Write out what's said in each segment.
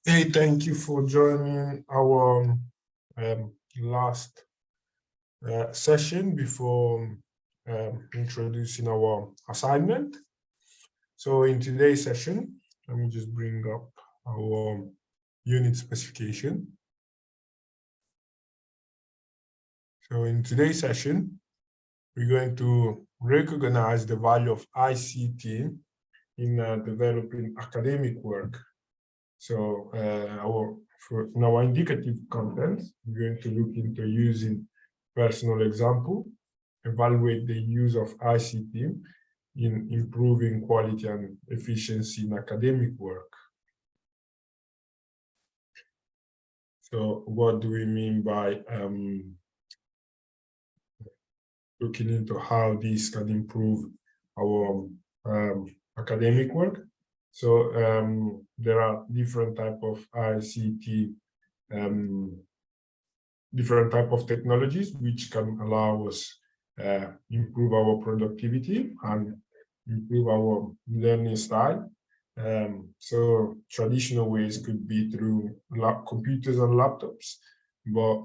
Hey, thank you for joining our last session before introducing our assignment. So in today's session, let me just bring up our unit specification. So in today's session, we're going to recognize the value of ICT in developing academic work. So in our indicative content, we're going to look into using personal example, evaluate the use of ICT in improving quality and efficiency in academic work. So what do we mean by looking into how this can improve our academic work? So there are different type of ICT, different type of technologies which can allow us improve our productivity and improve our learning style. So traditional ways could be through computers and laptops, but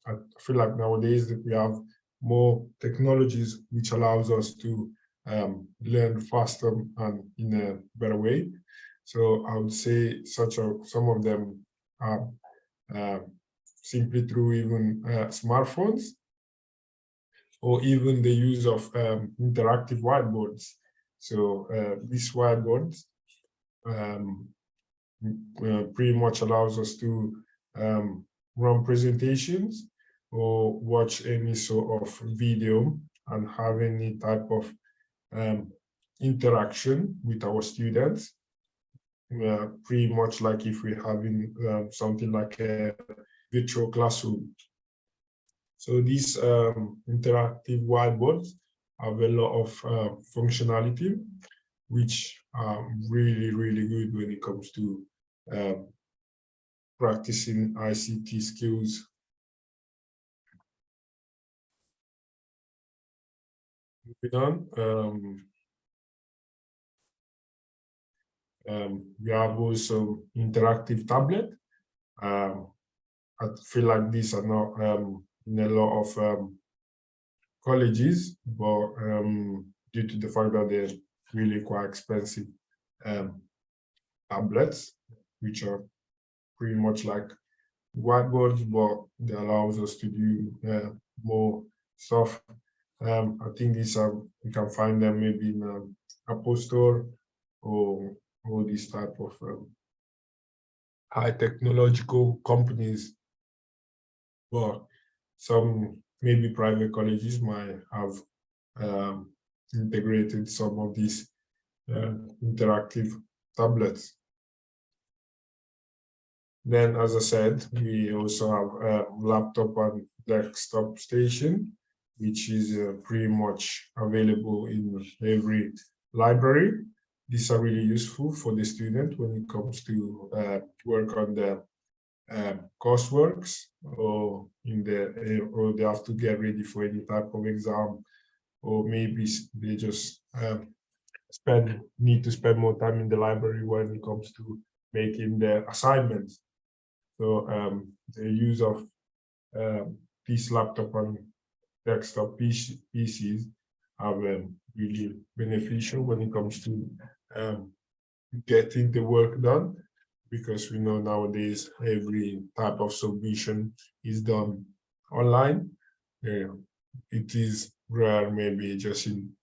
I feel like nowadays that we have more technologies which allows us to learn faster and in a better way. So I would say some of them are simply through even smartphones, or even the use of interactive whiteboards. So these whiteboards pretty much allows us to run presentations or watch any sort of video and have any type of interaction with our students, pretty much like if we're having something like a virtual classroom. So these interactive whiteboards have a lot of functionality, which are really, really good when it comes to practicing ICT skills. Moving on, we have also interactive tablet. I feel like these are not in a lot of colleges, but due to the fact that they're really quite expensive tablets, which are pretty much like whiteboards, but they allows us to do more stuff. I think these are, we can find them maybe in Apple Store or these type of high technological companies. But some maybe private colleges might have integrated some of these interactive tablets. Then, as I said, we also have a laptop and desktop station, which is pretty much available in every library. These are really useful for the student when it comes to work on the courseworks, or or they have to get ready for any type of exam, or maybe they just need to spend more time in the library when it comes to making the assignments. So the use of this laptop and desktop PCs are really beneficial when it comes to getting the work done, because we know nowadays every type of submission is done online. It is rare, maybe just in,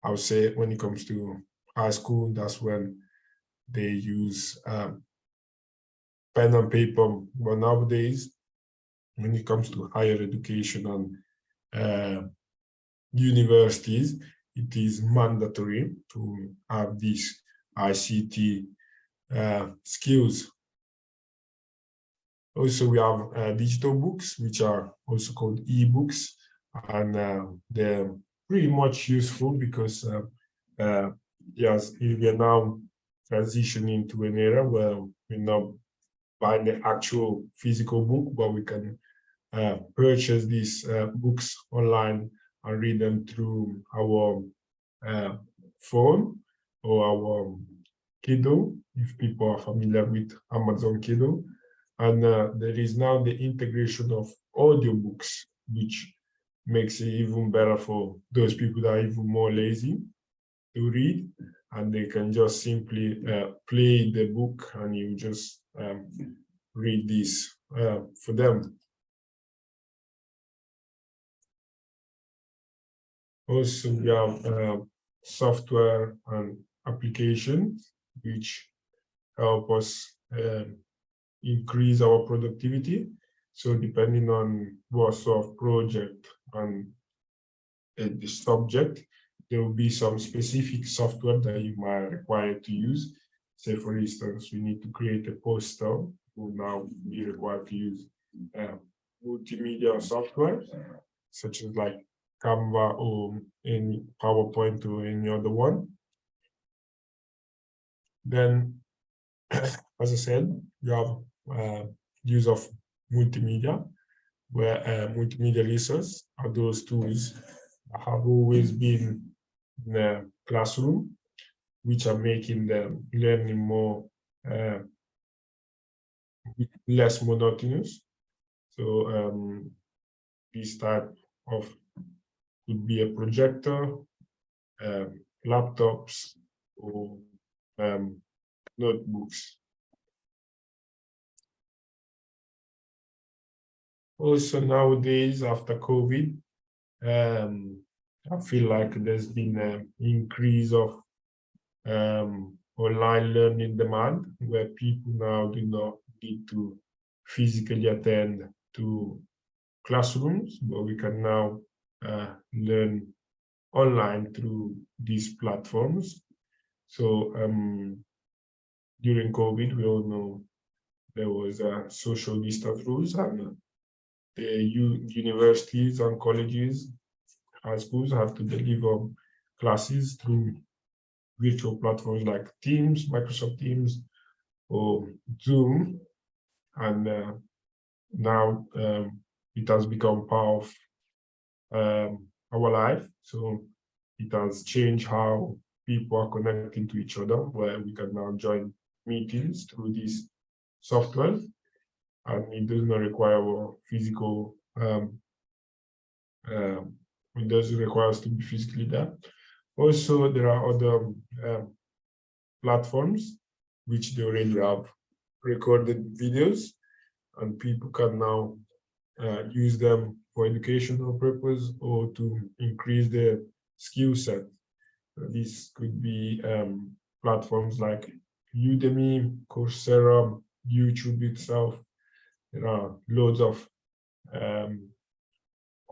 I would say, when it comes to high school, that's when they use pen and paper. But nowadays, when it comes to higher education and universities, it is mandatory to have these ICT skills. Also, we have digital books, which are also called e-books, and they're pretty much useful because yes, we are now transitioning to an era where we're not buying the actual physical book, but we can purchase these books online and read them through our phone or our Kindle, if people are familiar with Amazon Kindle. And there is now the integration of audiobooks, which makes it even better for those people that are even more lazy to read, and they can just simply play the book and you just read this for them. Also, we have software and applications which help us increase our productivity. So depending on what sort of project and the subject, there will be some specific software that you might require to use. Say, for instance, we need to create a poster. We'll now be required to use multimedia software, such as like Canva or any PowerPoint or any other one. Then, as I said, you have use of multimedia, where multimedia resources are those tools that have always been in the classroom, which are making the learning more less monotonous. So this type of could be a projector, laptops, or notebooks. Also nowadays, after COVID, I feel like there's been an increase of online learning demand, where people now do not need to physically attend to classrooms, but we can now learn online through these platforms. So during COVID, we all know there was social distance rules, and the universities and colleges, high schools have to deliver classes through virtual platforms like Teams, Microsoft Teams, or Zoom. And now it has become part of our life. So it has changed how people are connecting to each other, where we can now join meetings through this software, and it does not require physical, it doesn't require us to be physically there. Also, there are other platforms which they already have recorded videos, and people can now use them for educational purpose or to increase their skill set. This could be platforms like Udemy, Coursera, YouTube itself. There are loads of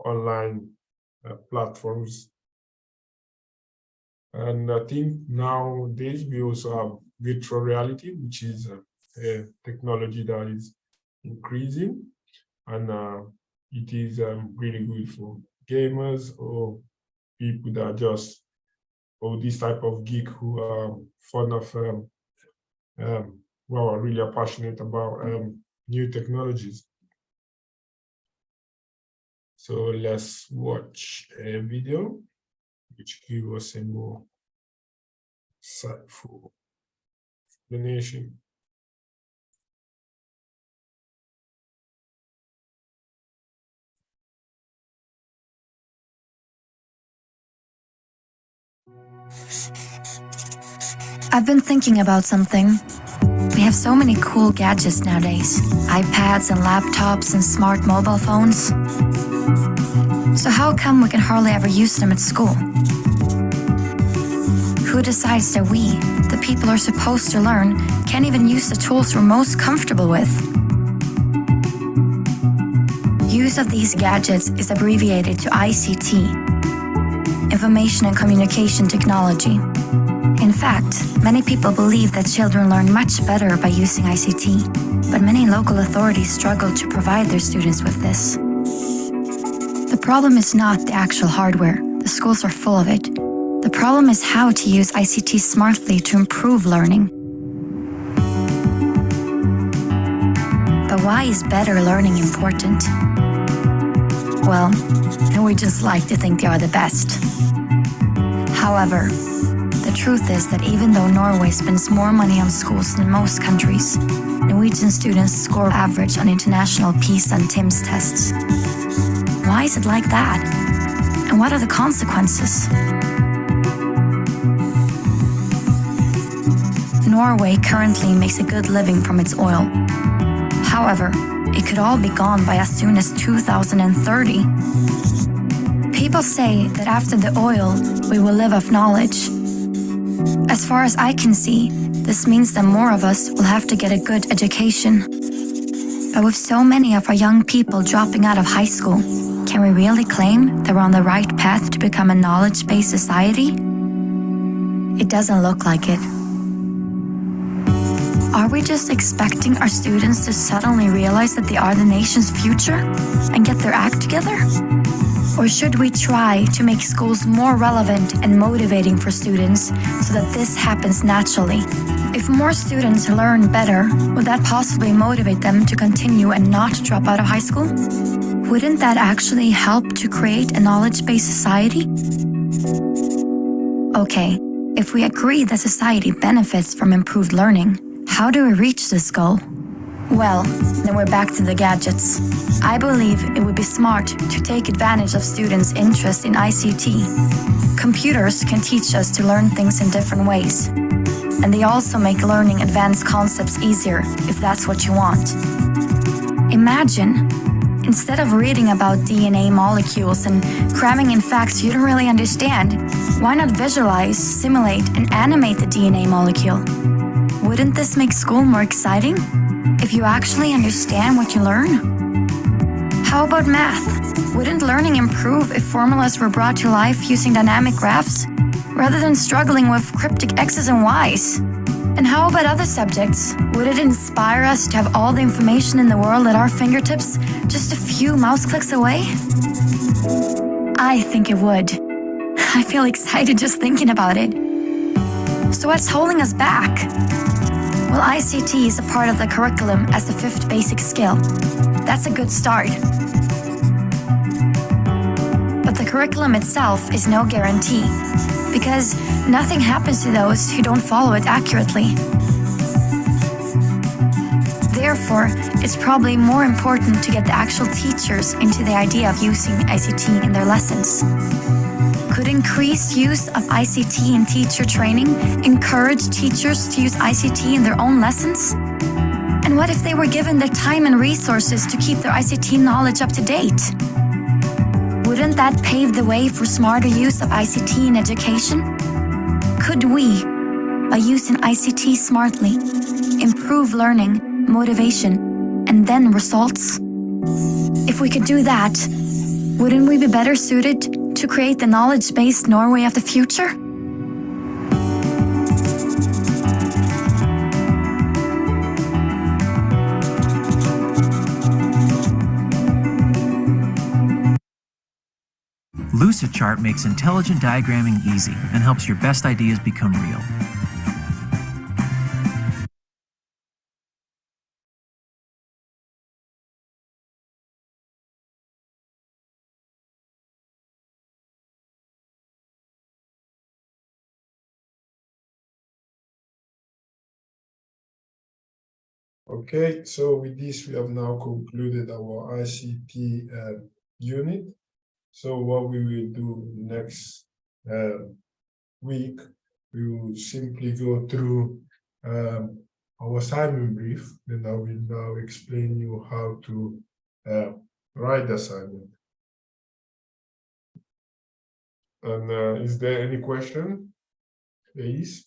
online platforms. And I think nowadays we also have virtual reality, which is a technology that is increasing, and it is really good for gamers or people that are just, or this type of geek who are fond of, well, are really passionate about new technologies. So let's watch a video which gives us a more insightful explanation. I've been thinking about something. We have so many cool gadgets nowadays, iPads and laptops and smart mobile phones. So how come we can hardly ever use them at school? Who decides that we, the people who are supposed to learn, can't even use the tools we're most comfortable with? Use of these gadgets is abbreviated to ICT, Information and Communication Technology. In fact, many people believe that children learn much better by using ICT, but many local authorities struggle to provide their students with this. The problem is not the actual hardware, the schools are full of it. The problem is how to use ICT smartly to improve learning. But why is better learning important? Well, we just like to think they are the best. However, the truth is that even though Norway spends more money on schools than most countries, Norwegian students score average on international PISA and TIMSS tests. Why is it like that? And what are the consequences? Norway currently makes a good living from its oil. However, it could all be gone by as soon as 2030. People say that after the oil, we will live off knowledge. As far as I can see, this means that more of us will have to get a good education. But with so many of our young people dropping out of high school, can we really claim that we're on the right path to become a knowledge-based society? It doesn't look like it. Are we just expecting our students to suddenly realize that they are the nation's future and get their act together? Or should we try to make schools more relevant and motivating for students so that this happens naturally? If more students learn better, would that possibly motivate them to continue and not drop out of high school? Wouldn't that actually help to create a knowledge-based society? Okay, if we agree that society benefits from improved learning, how do we reach this goal? Well, then we're back to the gadgets. I believe it would be smart to take advantage of students' interest in ICT. Computers can teach us to learn things in different ways. And they also make learning advanced concepts easier, if that's what you want. Imagine, instead of reading about DNA molecules and cramming in facts you don't really understand, why not visualize, simulate, and animate the DNA molecule? Wouldn't this make school more exciting? If you actually understand what you learn? How about math? Wouldn't learning improve if formulas were brought to life using dynamic graphs, rather than struggling with cryptic X's and Y's? And how about other subjects? Would it inspire us to have all the information in the world at our fingertips, just a few mouse clicks away? I think it would. I feel excited just thinking about it. So what's holding us back? Well, ICT is a part of the curriculum as the 5th basic skill. That's a good start. But the curriculum itself is no guarantee, because nothing happens to those who don't follow it accurately. Therefore, it's probably more important to get the actual teachers into the idea of using ICT in their lessons. Could increased use of ICT in teacher training encourage teachers to use ICT in their own lessons? And what if they were given the time and resources to keep their ICT knowledge up to date? Wouldn't that pave the way for smarter use of ICT in education? Could we, by using ICT smartly, improve learning, motivation, and then results? If we could do that, wouldn't we be better suited to create the knowledge-based Norway of the future? Lucidchart makes intelligent diagramming easy and helps your best ideas become real. Okay, so with this, we have now concluded our ICT unit. So what we will do next week, we will simply go through our assignment brief. Then I will now explain you how to write the assignment. And is there any question, please?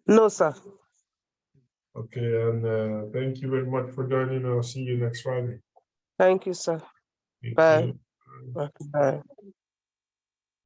No, sir. Okay, and thank you very much for joining. I'll see you next Friday. Thank you, sir. Thank Bye. you. Okay, bye.